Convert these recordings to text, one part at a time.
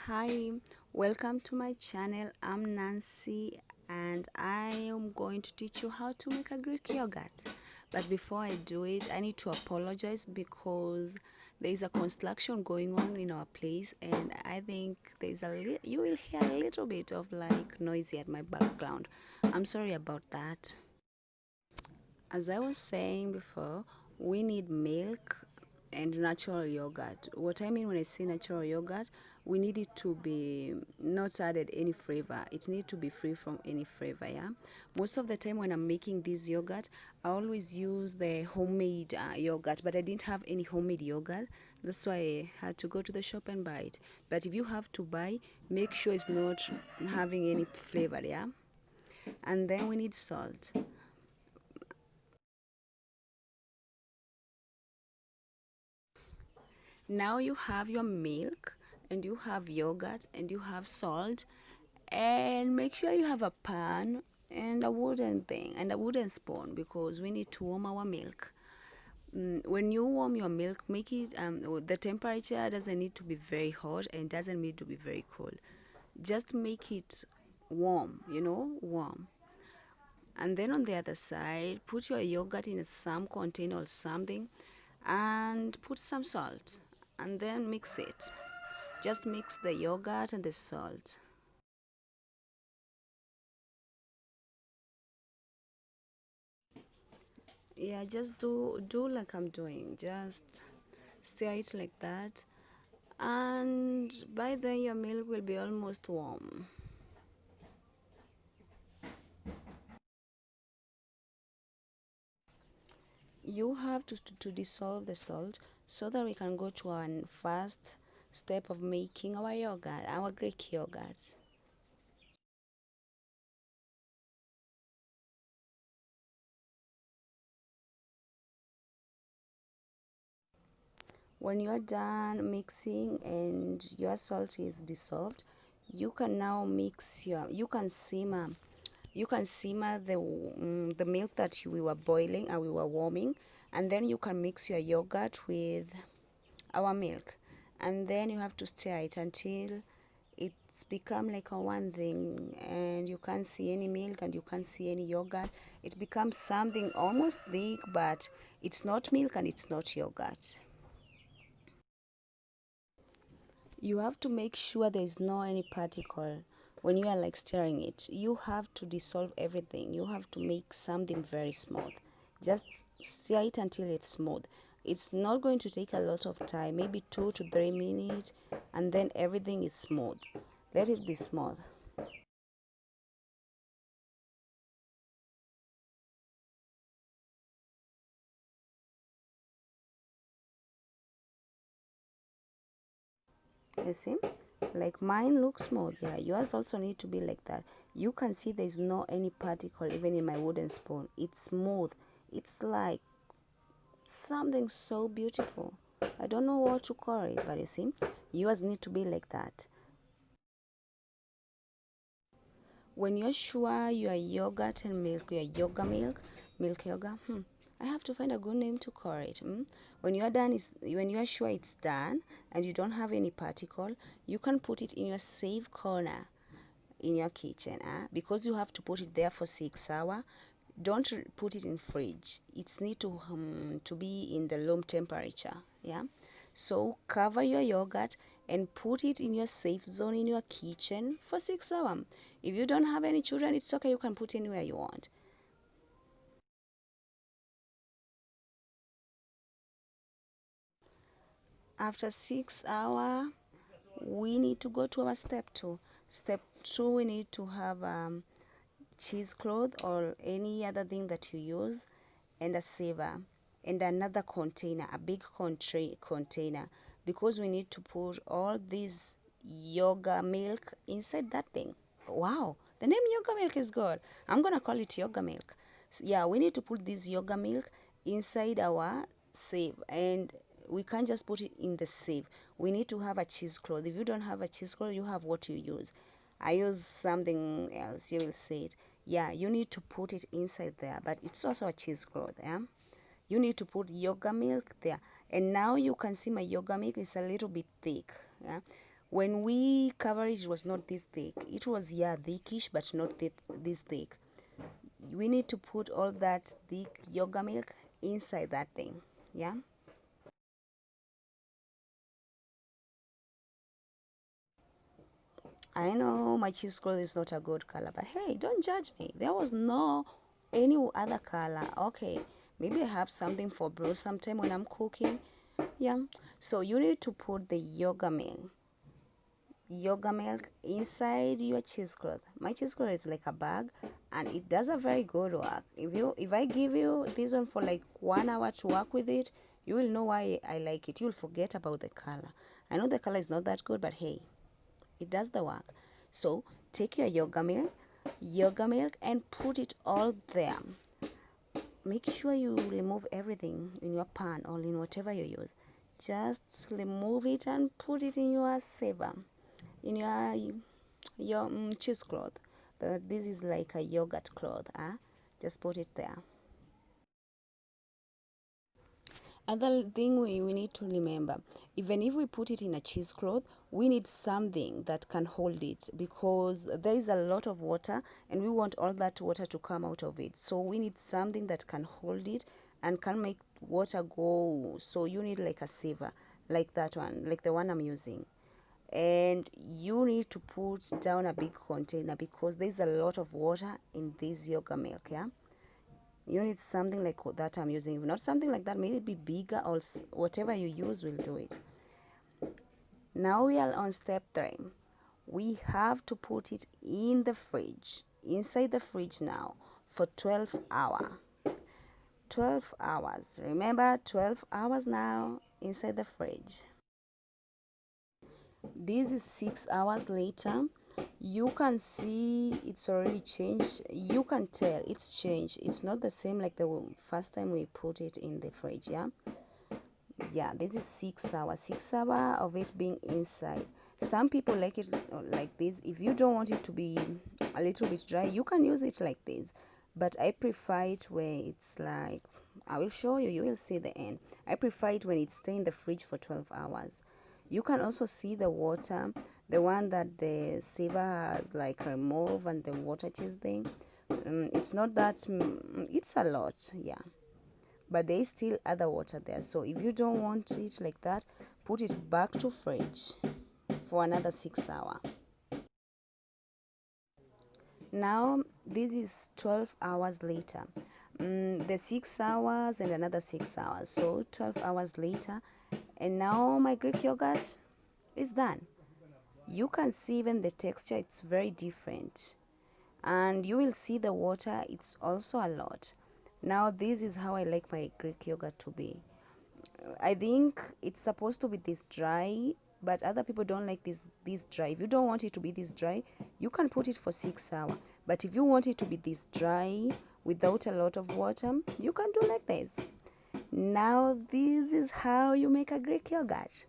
Hi, welcome to my channel. I'm Nancy and I am going to teach you how to make a Greek yogurt. But before I do it, I need to apologize because there is a construction going on in our place and I think you will hear a little bit of like noisy at my background. I'm sorry about that. As I was saying before, we need milk and natural yogurt. What I mean when I say natural yogurt, we need it to be not added any flavor. It needs to be free from any flavor, yeah? Most of the time when I'm making this yogurt, I always use the homemade yogurt, but I didn't have any homemade yogurt. That's why I had to go to the shop and buy it. But if you have to buy, make sure it's not having any flavor, yeah? And then we need salt. Now you have your milk and you have yogurt and you have salt, and make sure you have a pan and a wooden thing and a wooden spoon because we need to warm our milk. When you warm your milk, make it the temperature doesn't need to be very hot and doesn't need to be very cold. Just make it warm, warm. And then on the other side, put your yogurt in some container or something and put some salt and then mix it. Just mix the yogurt and the salt. Yeah, just do like I'm doing. Just stir it like that, and by then your milk will be almost warm. You have to dissolve the salt so that we can go to our first step of making our yogurt, our Greek yogurt. When you are done mixing and your salt is dissolved, you can now mix you can simmer the milk that we were boiling and we were warming, and then you can mix your yogurt with our milk, and then you have to stir it until it's become like a one thing and you can't see any milk and you can't see any yogurt. It becomes something almost thick, but it's not milk and it's not yogurt. You have to make sure there is no any particle when you are like stirring it. You have to dissolve everything. You have to make something very smooth. Just stir it until it's smooth. It's not going to take a lot of time, maybe 2 to 3 minutes, and then everything is smooth. Let it be smooth. You see, like mine looks smooth. Yeah, yours also need to be like that. You can see there's no any particle even in my wooden spoon. It's smooth. It's like something so beautiful. I don't know what to call it, but you see, yours need to be like that. When you're sure your yogurt and milk, your yoga milk yoga, I have to find a good name to call it. When you're done, when you're sure it's done and you don't have any particle, you can put it in your safe corner in your kitchen, because you have to put it there for 6 hours. Don't put it in fridge. It's need to be in the room temperature, yeah. So cover your yogurt and put it in your safe zone in your kitchen for 6 hours. If you don't have any children, it's okay, you can put anywhere you want. After 6 hours, we need to go to our step 2. We need to have cheesecloth or any other thing that you use, and a sieve and another container, a big container, because we need to put all this yoga milk inside that thing. Wow, the name yoga milk is good. I'm gonna call it yoga milk. Yeah, we need to put this yoga milk inside our sieve, and we can't just put it in the sieve. We need to have a cheesecloth. If you don't have a cheesecloth, you have what you use. I use something else, you will see it. Yeah, you need to put it inside there, but it's also a cheesecloth. Yeah, you need to put yoga milk there, and now you can see my yoga milk is a little bit thick. Yeah, When we cover it, it was not this thick. It was, yeah, thickish, but not this thick. We need to put all that thick yoga milk inside that thing. Yeah. I know my cheese curd is not a good color, but hey, don't judge me. There was no any other color. Okay, maybe I have something for blue sometime when I'm cooking. Yeah. So you need to put the yoga milk inside your cheesecloth. My cheesecloth is like a bag, and it does a very good work. If I give you this one for like 1 hour to work with it, you will know why I like it. You'll forget about the color. I know the color is not that good, but hey, it does the work. So take your yoga milk and put it all there. Make sure you remove everything in your pan or in whatever you use. Just remove it and put it in your saver, in your cheesecloth. But this is like a yogurt cloth. Just put it there. Other thing we need to remember, even if we put it in a cheesecloth, we need something that can hold it, because there is a lot of water and we want all that water to come out of it. So we need something that can hold it and can make water go. So you need like a sieve, like that one, like the one I'm using. And you need to put down a big container, because there's a lot of water in this yogurt milk. Yeah, you need something like that I'm using. If not something like that, maybe bigger, or whatever you use will do it. Now we are on step 3. We have to put it in the fridge, inside the fridge now, for 12 hours. 12 hours, remember, 12 hours now inside the fridge. This is 6 hours later. You can see it's already changed. You can tell it's changed. It's not the same like the first time we put it in the fridge. Yeah, this is 6 hours. 6 hours of it being inside. Some people like it like this. If you don't want it to be a little bit dry, you can use it like this, but I prefer it where it's like, I will show you, you will see the end. I prefer it when it stays in the fridge for 12 hours. You can also see the water, the one that the saver has like removed, and the water cheese thing. It's not that, it's a lot, yeah, but there is still other water there. So if you don't want it like that, put it back to fridge for another 6 hours. Now this is 12 hours later. The 6 hours and another 6 hours, so 12 hours later, and now my Greek yogurt is done. You can see even the texture, it's very different, and you will see the water, it's also a lot. Now this is how I like my Greek yogurt to be. I think it's supposed to be this dry, but other people don't like this dry. If you don't want it to be this dry, you can put it for 6 hours. But if you want it to be this dry without a lot of water, you can do like this. Now this is how you make a Greek yogurt.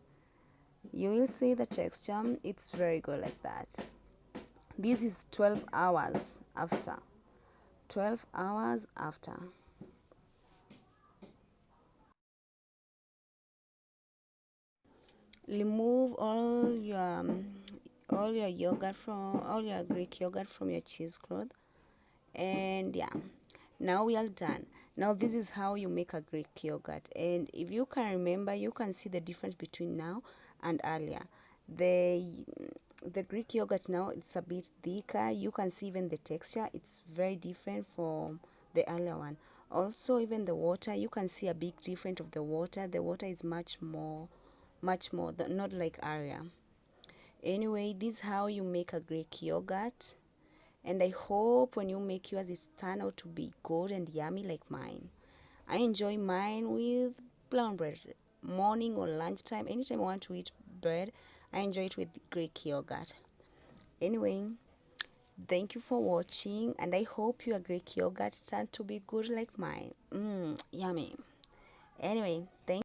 You will see the texture, it's very good like that. This is 12 hours after. 12 hours after. Remove all your Greek yogurt from your cheesecloth, and yeah, now we are done. Now this is how you make a Greek yogurt, and if you can remember, you can see the difference between now and earlier. The Greek yogurt now, it's a bit thicker. You can see even the texture, it's very different from the earlier one. Also, even the water, you can see a big difference of the water. The water is much more not like area. Anyway, this is how you make a Greek yogurt, and I hope when you make yours it turn out to be good and yummy like mine. I enjoy mine with brown bread, morning or lunchtime. Anytime I want to eat bread, I enjoy it with Greek yogurt. Anyway, thank you for watching, and I hope your Greek yogurt turn to be good like mine. Yummy. Anyway, thank